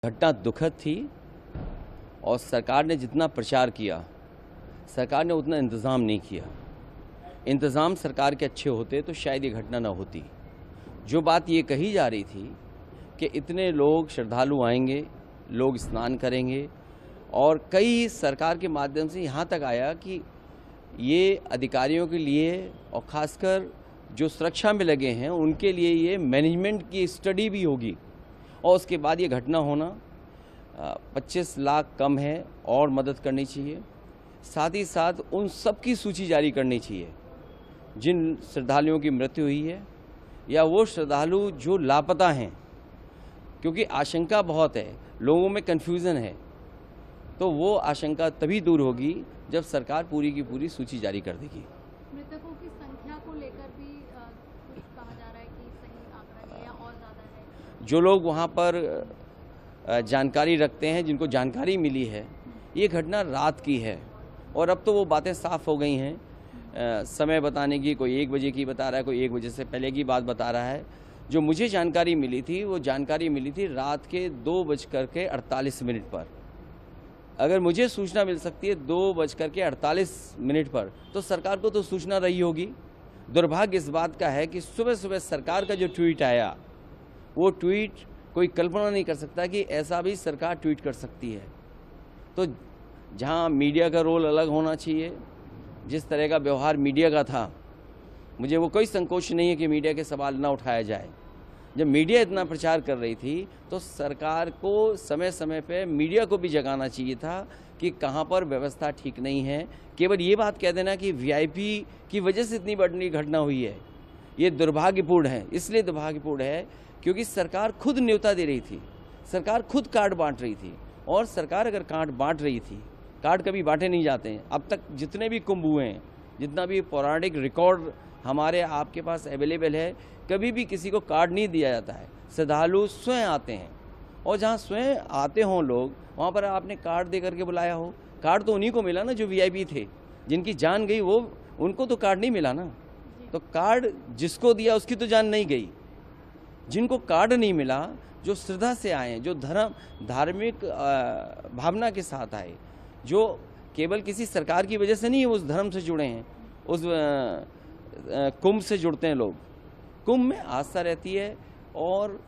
घटना दुखद थी और सरकार ने जितना प्रचार किया, सरकार ने उतना इंतज़ाम नहीं किया। इंतज़ाम सरकार के अच्छे होते तो शायद ये घटना ना होती। जो बात ये कही जा रही थी कि इतने लोग श्रद्धालु आएंगे, लोग स्नान करेंगे, और कई सरकार के माध्यम से यहाँ तक आया कि ये अधिकारियों के लिए और ख़ासकर जो सुरक्षा में लगे हैं उनके लिए ये मैनेजमेंट की स्टडी भी होगी, और उसके बाद ये घटना होना 25 लाख कम है और मदद करनी चाहिए। साथ ही साथ उन सब की सूची जारी करनी चाहिए जिन श्रद्धालुओं की मृत्यु हुई है या वो श्रद्धालु जो लापता हैं, क्योंकि आशंका बहुत है, लोगों में कन्फ्यूज़न है। तो वो आशंका तभी दूर होगी जब सरकार पूरी की पूरी सूची जारी कर देगी। मृतकों की संख्या को लेकर भी कुछ कहा जा रहा है कि सही आंकड़ा है या और ज़्यादा है। जो लोग वहाँ पर जानकारी रखते हैं, जिनको जानकारी मिली है, ये घटना रात की है और अब तो वो बातें साफ़ हो गई हैं। समय बताने की, कोई 1 बजे की बता रहा है, कोई 1 बजे से पहले की बात बता रहा है। जो मुझे जानकारी मिली थी वो जानकारी मिली थी रात के 2:48 पर। अगर मुझे सूचना मिल सकती है 2:48 पर, तो सरकार को तो सूचना रही होगी। दुर्भाग्य इस बात का है कि सुबह सुबह सरकार का जो ट्वीट आया, वो ट्वीट कोई कल्पना नहीं कर सकता कि ऐसा भी सरकार ट्वीट कर सकती है। तो जहां मीडिया का रोल अलग होना चाहिए, जिस तरह का व्यवहार मीडिया का था, मुझे वो कोई संकोच नहीं है कि मीडिया के सवाल ना उठाया जाए। जब मीडिया इतना प्रचार कर रही थी तो सरकार को समय समय पे मीडिया को भी जगाना चाहिए था कि कहाँ पर व्यवस्था ठीक नहीं है। केवल ये बात कह देना कि वीआईपी की वजह से इतनी बड़ी घटना हुई है, ये दुर्भाग्यपूर्ण है। इसलिए दुर्भाग्यपूर्ण है क्योंकि सरकार खुद न्योता दे रही थी, सरकार खुद कार्ड बांट रही थी। और सरकार अगर कार्ड बांट रही थी, कार्ड कभी बांटे नहीं जाते हैं। अब तक जितने भी कुंभ हुए हैं, जितना भी पौराणिक रिकॉर्ड हमारे आपके पास अवेलेबल है, कभी भी किसी को कार्ड नहीं दिया जाता है। श्रद्धालु स्वयं आते हैं, और जहाँ स्वयं आते हों लोग, वहाँ पर आपने कार्ड दे करके बुलाया हो। कार्ड तो उन्हीं को मिला ना जो वीआईपी थे, जिनकी जान गई वो, उनको तो कार्ड नहीं मिला ना। तो कार्ड जिसको दिया उसकी तो जान नहीं गई। जिनको कार्ड नहीं मिला, जो श्रद्धा से आए, जो धार्मिक भावना के साथ आए, जो केवल किसी सरकार की वजह से नहीं है उस धर्म से जुड़े हैं, उस कुंभ से जुड़ते हैं लोग। कुंभ में आस्था रहती है और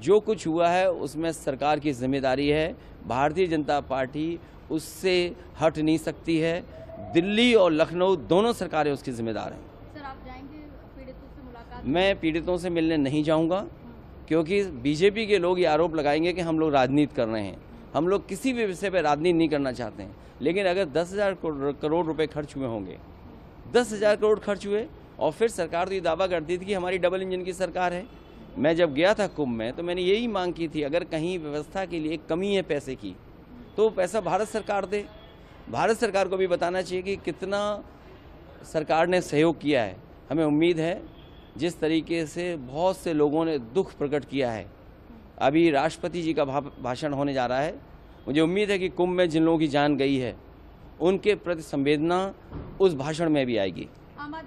जो कुछ हुआ है उसमें सरकार की जिम्मेदारी है। भारतीय जनता पार्टी उससे हट नहीं सकती है। दिल्ली और लखनऊ दोनों सरकारें उसकी जिम्मेदार हैं। सर, आप जाएंगे पीड़ितों से मुलाकात? मैं पीड़ितों से मिलने नहीं जाऊंगा, क्योंकि बीजेपी के लोग ये आरोप लगाएंगे कि हम लोग राजनीति कर रहे हैं। हम लोग किसी भी विषय पर राजनीति नहीं करना चाहते हैं। लेकिन अगर 10,000 करोड़ रुपए खर्च हुए होंगे, 10,000 करोड़ खर्च हुए, और फिर सरकार तो ये दावा करती थी कि हमारी डबल इंजन की सरकार है। मैं जब गया था कुंभ में तो मैंने यही मांग की थी, अगर कहीं व्यवस्था के लिए कमी है पैसे की, तो पैसा भारत सरकार दे। भारत सरकार को भी बताना चाहिए कि कितना सरकार ने सहयोग किया है। हमें उम्मीद है, जिस तरीके से बहुत से लोगों ने दुख प्रकट किया है, अभी राष्ट्रपति जी का भाषण होने जा रहा है, मुझे उम्मीद है कि कुंभ में जिन लोगों की जान गई है उनके प्रति संवेदना उस भाषण में भी आएगी।